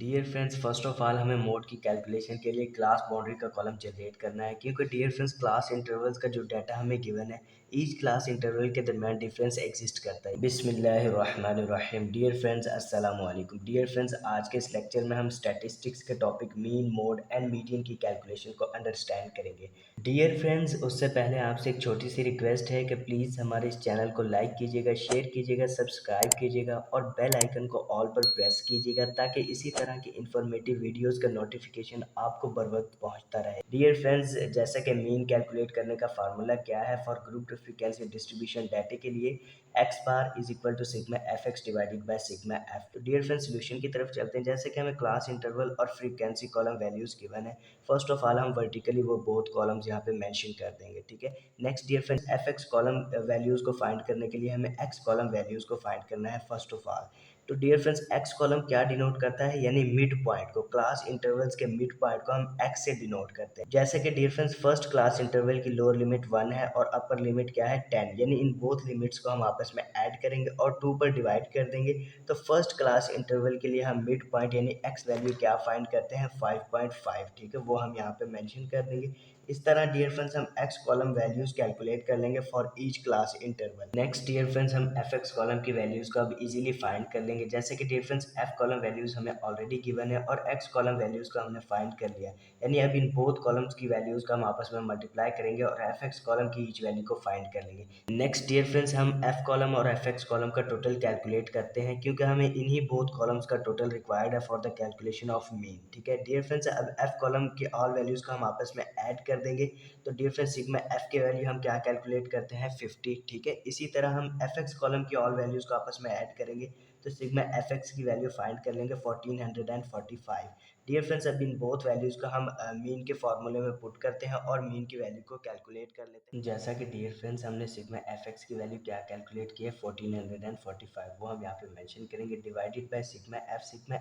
Dear friends, first of all हमें mode की calculation के लिए क्लास बाउंड्री का कॉलम जनरेट करना है, क्योंकि डियर फ्रेंड्स क्लास इंटरवल्स का जो डाटा हमें गिवन है ईच क्लास इंटरवल के दरमियान डिफरेंस एग्जिस्ट करता है। बिस्मिल्लाहिर्रहमानिर्रहीम। डियर फ्रेंड्स, अस्सलाम वालेकुम। डियर फ्रेंड्स, आज के इस लेक्चर में हम स्टैटिस्टिक्स के topic mean, mode and median की कैलकुलेशन को अंडरस्टैंड करेंगे। डियर फ्रेंड्स, उससे पहले आपसे एक छोटी सी रिक्वेस्ट है कि प्लीज़ हमारे इस चैनल को लाइक कीजिएगा, शेयर कीजिएगा, सब्सक्राइब कीजिएगा और बेल आइकन को ऑल पर प्रेस कीजिएगा ताकि इसी तरह की इंफॉर्मेटिव वीडियोस का नोटिफिकेशन आपको बर वक्त पहुंचता रहे। डियर फ्रेंड्स, जैसा कि मीन कैलकुलेट करने का फार्मूला क्या है for group frequency distribution data के लिए, x bar is equal to sigma f x divided by sigma f. तो डियर फ्रेंड्स, सोल्यूशन की तरफ चलते हैं। जैसे कि हमें क्लास इंटरवल और फ्रीक्वेंसी कॉलम वैल्यूज गिवन है, फर्स्ट ऑफ ऑल हम वर्टिकली वो बोथ कॉलम्स यहाँ पे मेंशन कर देंगे, ठीक है। Next dear friends, f x column values को फाइंड करने के लिए हमें एक्स कॉलम वैल्यूज को फाइंड करना है फर्स्ट ऑफ ऑल। तो डियर फ्रेंड्स, एक्स कॉलम क्या डिनोट करता है, यानी मिड पॉइंट को, क्लास इंटरवल्स के मिड पॉइंट को हम एक्स से डिनोट करते हैं। जैसे कि dear friends, first class interval की लोअर लिमिट 1 है और अपर लिमिट क्या है 10, यानी इन बोथ लिमिट्स को हम आपस में ऐड करेंगे और 2 पर डिवाइड कर देंगे। तो फर्स्ट क्लास इंटरवल के लिए हम मिड पॉइंट यानी एक्स वैल्यू क्या फाइंड करते हैं 5.5, ठीक है, वो हम यहाँ पे मेंशन कर देंगे। इस तरह डियर फ्रेंड्स हम एक्स कॉलम वैल्यूज कैलकुलेट कर लेंगे for each class interval. Next dear friends, हम एफ एक्स कॉलम की वैल्यूज को अब इजीली फाइंड कर लेंगे। जैसे कि dear friends, f column values हमें ऑलरेडी गिवन है और एक्स कॉलम वैल्यूज को हमने फाइंड कर लिया, यानी अब इन बोथ कॉलम्स की वैल्यूज को हम आपस में मल्टीप्लाई करेंगे और एफ एक्स कॉलम की ईच वैल्यू को फाइंड कर लेंगे। नेक्स्ट डियर फ्रेंड्स, हम एफ कॉलम और एफ एक्स कॉलम का टोटल कैलकुलेट करते हैं, क्योंकि हमें इन्हीं बोथ कॉलम्स का टोटल रिक्वायर्ड है for the calculation of mean, ठीक है। डियर फ्रेंड्स, अब एफ कॉलम की ऑल वैल्यूज को हम आपस में ऐड कर देंगे। तो डियर फ्रेंड्स, सिग्मा एफ की वैल्यू हम क्या कैलकुलेट करते हैं 50, ठीक है। इसी तरह हम एफ एक्स कॉलम की ऑल वैल्यूज को आपस में ऐड करेंगे तो सिग्मा एफ एक्स की वैल्यू फाइंड कर लेंगे 1445। डियर फ्रेंड्स, अब इन बोथ वैल्यूज को हम मीन के फॉर्मूले में पुट करते हैं और मीन की वैल्यू को कैलकुलेट कर लेते हैं। जैसा कि डियर फ्रेंड्स, हमने सिग्मा एफ एक्स की वैल्यू क्या कैलकुलेट की है 1445, वो हम यहाँ पे मेंशन करेंगे डिवाइडेड बाय सिग्मा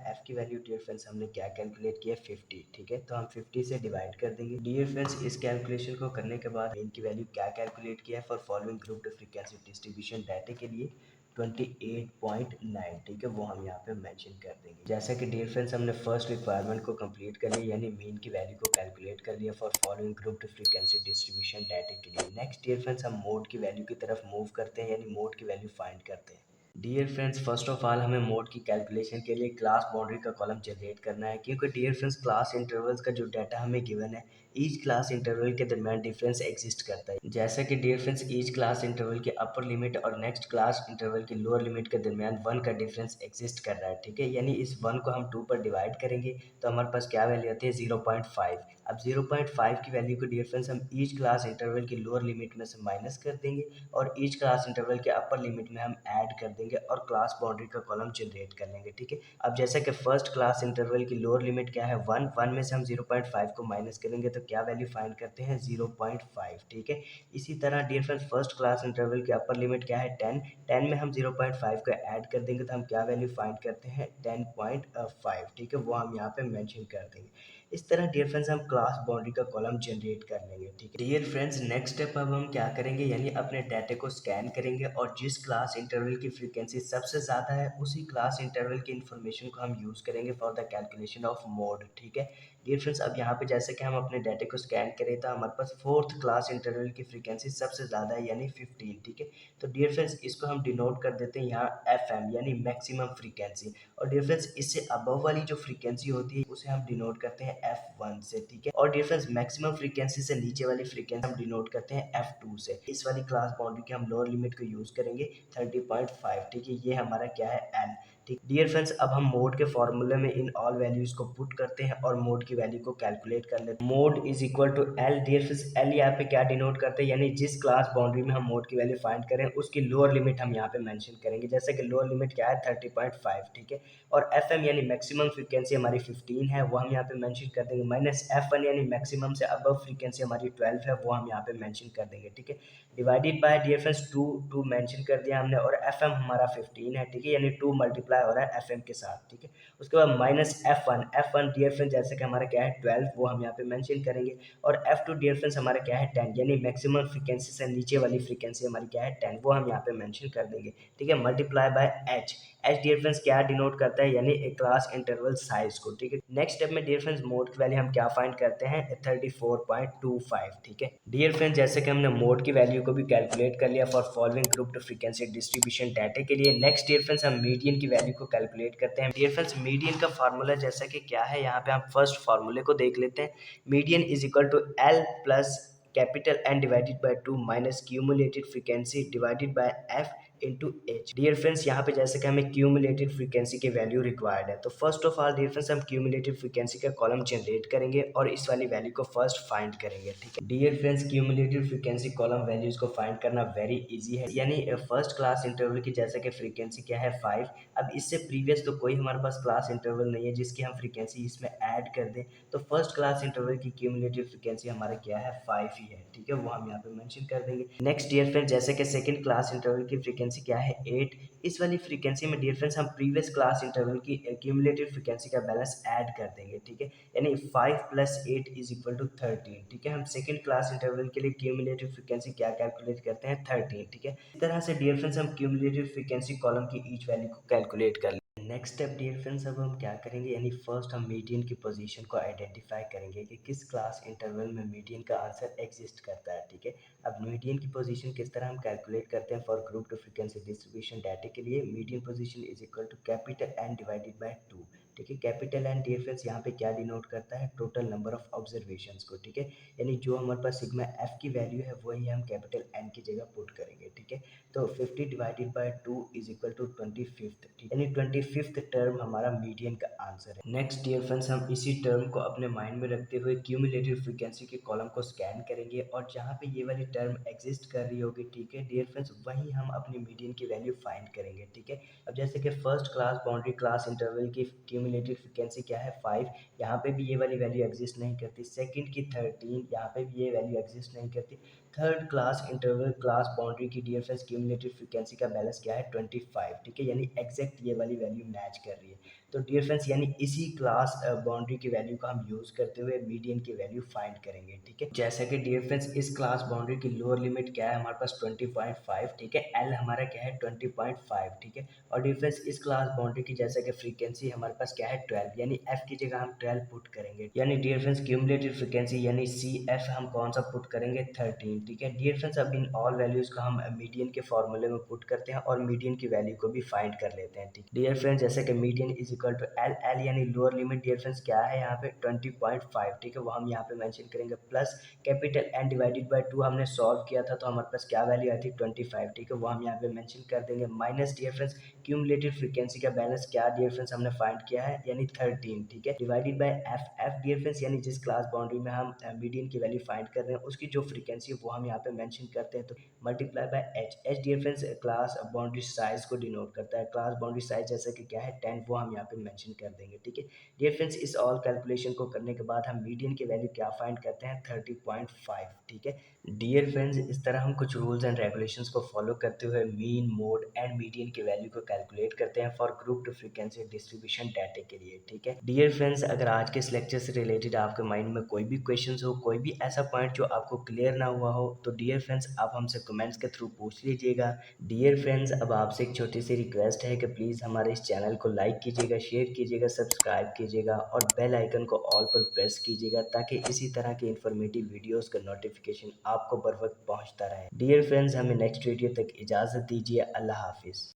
एफ की वैल्यू डियर फ्रेंड्स हमने क्या कैलकुलेट किया 50, ठीक है, तो हम 50 से डिवाइड कर देंगे। डियर फ्रेंड्स, इस कैलकुलेशन को करने के बाद मीन की वैल्यू क्या कैलकुलेट किया है for following group frequency distribution data के लिए 28.9, ठीक है, वो हम यहाँ पे मेंशन कर देंगे। जैसा कि डियर फ्रेंड्स, हमने फर्स्ट रिक्वायरमेंट को कंप्लीट कर लिया, यानी मीन की वैल्यू को कैलकुलेट कर लिया for following group frequency distribution data के लिए। नेक्स्ट डियर फ्रेंड्स, हम मोड की वैल्यू की तरफ मूव करते हैं, यानी मोड की वैल्यू फाइंड करते हैं। Dear friends, first of all हमें मोड की कैलकुलेशन के लिए क्लास बाउंड्री का कॉलम जनरेट करना है, क्योंकि डियर फ्रेंड्स क्लास इंटरवल्स का जो डाटा हमें गिवन है ईच क्लास इंटरवल के दरमियान डिफरेंस एग्जिस्ट करता है। जैसा कि dear friends, each class interval के अपर लिमिट और नेक्स्ट क्लास इंटरवल की लोअर लिमिट के दरमियान 1 का डिफरेंस एग्जिस्ट कर रहा है, ठीक है, यानी इस 1 को हम 2 पर डिवाइड करेंगे तो हमारे पास क्या वैल्यू आती है 0.5। अब 0.5 की वैल्यू को डियर फ्रेंड्स हम ईच क्लास इंटरवल की लोअर लिमिट में से माइनस कर देंगे और ईच क्लास इंटरवल के अपर लिमिट में हम ऐड कर देंगे और क्लास बाउंड्री का कॉलम जनरेट कर लेंगे, ठीक है। अब जैसे कि फर्स्ट क्लास इंटरवल की लोअर लिमिट क्या है 1 में से हम 0.5 को माइनस करेंगे तो क्या वैल्यू फाइंड करते हैं 0.5, ठीक है। इसी तरह dear friends, first class interval की अपर लिमिट क्या है 10 में हम 0.5 को ऐड कर देंगे तो हम क्या वैल्यू फाइंड करते हैं 10.5, ठीक है, वो हम यहाँ पे मेंशन कर देंगे। इस तरह डियर फ्रेंड्स हम क्लास बाउंड्री का कॉलम जनरेट कर लेंगे, ठीक है। डियर फ्रेंड्स, नेक्स्ट स्टेप अब हम क्या करेंगे, यानी अपने डाटा को स्कैन करेंगे और जिस क्लास इंटरवल की फ्रीक्वेंसी सबसे ज़्यादा है उसी क्लास इंटरवल की इन्फॉर्मेशन को हम यूज़ करेंगे for the calculation of mode, ठीक है। डियर फ्रेंड्स, अब यहाँ पे जैसे कि हम अपने डाटा को स्कैन करें तो हमारे पास फोर्थ क्लास इंटरवल की फ्रीक्वेंसी सबसे ज़्यादा है, यानी 15, ठीक है। तो डियर फ्रेंड्स, इसको हम डिनोट कर देते हैं यहाँ एफ एम, यानी मैक्सिमम फ्रीक्वेंसी, और डियर फ्रेंड्स इससे अबव वाली जो फ्रीक्वेंसी होती है उसे हम डिनोट करते हैं F1 से, ठीक है। और डियर फ्रेंड्स, मैक्सिमम फ्रीक्वेंसी से नीचे वाली फ्रीक्वेंसी हम डिनोट करते हैं F2 से। इस वाली क्लास बाउंड्री के हम लोअर लिमिट को यूज करेंगे 30.5, ठीक है, ये हमारा क्या है L, ठीक। डियर फ्रेंड्स, अब हम मोड के फॉर्मूले में इन ऑल वैल्यूज को पुट करते हैं और मोड की वैल्यू को कैलकुलेट कर लेते हैं। Mode is equal to L. Dear friends, L यहाँ पे क्या डिनोट करते हैं, यानी जिस क्लास बाउंड्री में हम मोड की वैल्यू फाइंड करें उसकी लोअर लिमिट हम यहाँ पे मेंशन करेंगे। जैसे कि लोअर लिमिट क्या है 30.5, ठीक है, और एफ एम यानी मैक्सिमम फ्रीक्वेंसी हमारी 15 है, वो हम यहाँ पे मेंशन कर देंगे, माइनस F1 यानी मैक्सिमम से अबव फ्रीक्वेंसी हमारी 12 है, वो हम यहाँ पे मेंशन कर देंगे, ठीक है। Divided by dear friends 2 mention कर दिया हमने और FM हमारा 15 है, ठीक है, यानी 2 मल्टीप्लाई हो रहा है FM के साथ, ठीक है। उसके बाद माइनस F1 डियर फ्रेंड्स जैसे कि हमारा क्या है 12, वो हम यहाँ पे मेंशन करेंगे, और F2 डियर फ्रेंड्स हमारा क्या है 10, यानी मैक्सिमम फ्रीक्वेंसी से नीचे वाली फ्रीक्वेंसी हमारी क्या है 10, वो हम यहाँ पे मेंशन कर देंगे, ठीक है, multiply by H। H dear friends क्या डिनोट करता है, यानी एक क्लास इंटरवल साइज को, ठीक है। नेक्स्ट स्टेप में डियर फ्रेंड्स मोड की वैल्यू हम क्या फाइंड करते हैं, 34.25, ठीक है। डियर फ्रेंड्स जैसे कि हमने मोड की वैल्यू को भी कैलकुलेट कर लिया for following grouped frequency distribution data के लिए। नेक्स्ट डियर फ्रेंड्स हम मीडियन की वैल्यू को कैलकुलेट करते हैं। डियर फ्रेंड्स मीडियन का फार्मूला जैसा कि क्या है, यहाँ पे हम फर्स्ट फार्मूले को देख लेते हैं। Median is equal to L plus capital N divided by 2 minus cumulated frequency divided by f into h. Dear friends यहाँ पे जैसे कि हमें क्यूमुलेटेड फ्रीक्वेंसी की वैल्यू रिक्वायर्ड है, तो first of all dear friends हम क्यूमुलेटेड फ्रीक्वेंसी का कॉलम जनरेट करेंगे और इस वाली वैल्यू को फर्स्ट फाइंड करेंगे, ठीक है। Dear friends cumulated frequency column values को फाइंड करना वेरी इजी है, यानी फर्स्ट क्लास इंटरवल की जैसे कि फ्रीक्वेंसी क्या है 5। अब इससे प्रीवियस तो कोई हमारे पास क्लास इंटरवल नहीं है जिसकी हम फ्रीक्वेंसी इसमें ऐड कर दें, तो फर्स्ट क्लास इंटरवल की क्यूमुलेटिव फ्रीक्वेंसी हमारा क्या है 5 ही है, ठीक है, वो हम यहाँ पे मेंशन कर देंगे। नेक्स्ट डियर फ्रेंड्स जैसे कि सेकंड क्लास इंटरवल की फ्रीक्वेंसी क्या है 8। इस वाली फ्रीक्वेंसी में डियर फ्रेंड्स हम प्रीवियस क्लास इंटरवल की क्यूमुलेटिव फ्रीक्वेंसी का बैलेंस ऐड कर देंगे, ठीक है, यानी 5 प्लस 8 इज इक्वल टू 13, ठीक है। हम सेकंड क्लास इंटरवल के लिए क्यूमुलेटिव फ्रीक्वेंसी क्या कैलकुलेट करते हैं 13, ठीक है। इस तरह से डियर फ्रेंड्स हम क्यूमुलेटिव फ्रीक्वेंसी कॉलम की ईच वैल्यू को कैलकुलेट कर नेक्स्ट स्टेप डियर फ्रेंड्स अब हम क्या करेंगे, यानी फर्स्ट हम मीडियन की पोजीशन को आइडेंटिफाई करेंगे कि किस क्लास इंटरवल में मीडियन का आंसर एग्जिस्ट करता है, ठीक है। अब मीडियन की पोजीशन किस तरह हम कैलकुलेट करते हैं for group to frequency distribution data के लिए। Median position is equal to capital N divided by 2, ठीक है। कैपिटल एन डियर फ्रेंड्स यहाँ पे क्या डिनोट करता है, टोटल नंबर ऑफ ऑब्जर्वेशंस को, ठीक है, यानी जो हमारे पास सिग्मा एफ की वैल्यू है वही हम कैपिटल एन की जगह पुट करेंगे, ठीक है। तो 50 divided by 2 is equal to 25th, यानी 25th टर्म हमारा मीडियन का आंसर है। नेक्स्ट डियर फ्रेंड्स हम इसी टर्म को अपने माइंड में रखते हुए क्यूमुलेटिव फ्रीक्वेंसी के कॉलम को स्कैन करेंगे और जहाँ पे ये वाली टर्म एग्जिस्ट कर रही होगी, ठीक है डियर फ्रेंड्स, वहीं हम अपनी मीडियन की वैल्यू फाइंड करेंगे, ठीक है। अब जैसे कि first class boundary class interval की क्यूमुलेटिव फ्रीक्वेंसी क्या है 5, यहाँ पे भी ये वाली वैल्यू एग्जिस्ट नहीं करती। सेकंड की 13, यहाँ पे भी ये वैल्यू एग्जिस्ट नहीं करती। Third class interval class boundary की डियर फ्रेंड्स क्यूमुलेटिव फ्रीक्वेंसी का बैलेंस क्या है 25, ठीक है, यानी एग्जैक्ट ये वाली वैल्यू मैच कर रही है। तो डियर फ्रेंड्स यानी इसी क्लास बाउंड्री की वैल्यू का हम यूज़ करते हुए मीडियन की वैल्यू फाइंड करेंगे, ठीक है। जैसा कि डियर फ्रेंड्स इस क्लास बाउंड्री की लोअर लिमिट क्या है हमारे पास 20.5, ठीक है, एल हमारा क्या है 20.5, ठीक है। और डियर फ्रेंड्स इस क्लास बाउंड्री की जैसा कि फ्रीक्वेंसी हमारे पास क्या है 12, यानी एफ की जगह हम 12 पुट करेंगे, यानी डियर फ्रेंड्स क्यूमुलेटिव फ्रीक्वेंसी यानी सी एफ हम कौन सा पुट करेंगे 13, ठीक है। डियर फ्रेंड्स अब इन ऑल वैल्यूज को हम मीडियन के फॉर्मूले में पुट करते हैं और मीडियन की वैल्यू को भी फाइंड कर लेते हैं, ठीक है। डियर फ्रेंड्स जैसे कि median is equal to L, L यानी लोअर लिमिट डियर फ्रेंड्स क्या है यहाँ पे 20.5, ठीक है, वो हम यहाँ पे मेंशन करेंगे, plus capital N divided by 2 हमने सॉल्व किया था तो हमारे पास क्या वैल्यू आई थी 25, ठीक है, वो हम यहाँ पे मेंशन कर देंगे, minus dear friends cumulative frequency का बैलेंस क्या डियर फ्रेंड्स हमने फाइंड किया है यानी 13, ठीक है, divided by f, f dear friends यानी जिस क्लास बाउंड्री में हम मीडियन की वैल्यू फाइंड कर रहे हैं उसकी जो फ्रीक्वेंसी है वो हम यहाँ पे मेंशन करते हैं, तो multiply by h, h dear friends class boundary size को डिनोट करता है। क्लास बाउंड्री साइज जैसे कि क्या है 10, वो हम यहाँ पे मेंशन कर देंगे, ठीक है। डियर फ्रेंड्स इस ऑल कैलकुलेशन को करने के बाद हम मीडियन की वैल्यू क्या फाइंड करते हैं 30.5, ठीक है। डियर फ्रेंड्स इस तरह हम कुछ रूल्स एंड रेगुलेशंस को फॉलो करते हुए मीन, मोड एंड मीडियन की वैल्यू को कैलकुलेट करते हैं for group to frequency distribution data के लिए, ठीक है। डियर फ्रेंड्स अगर आज के इस लेक्चर से रिलेटेड आपके माइंड में कोई भी क्वेश्चंस हो, कोई भी ऐसा पॉइंट जो आपको क्लियर ना हुआ हो, तो डियर फ्रेंड्स आप हमसे कमेंट्स के थ्रू पूछ लीजिएगा। डियर फ्रेंड्स अब आपसे एक छोटी सी रिक्वेस्ट है कि प्लीज़ हमारे इस चैनल को लाइक कीजिएगा, शेयर कीजिएगा, सब्सक्राइब कीजिएगा और बेल आइकन को ऑल पर प्रेस कीजिएगा ताकि इसी तरह की इन्फॉर्मेटिव वीडियोस का नोटिफिकेशन आपको बर वक्त पहुंचता रहे। डियर फ्रेंड्स हमें नेक्स्ट वीडियो तक इजाज़त दीजिए। अल्लाह हाफिज़।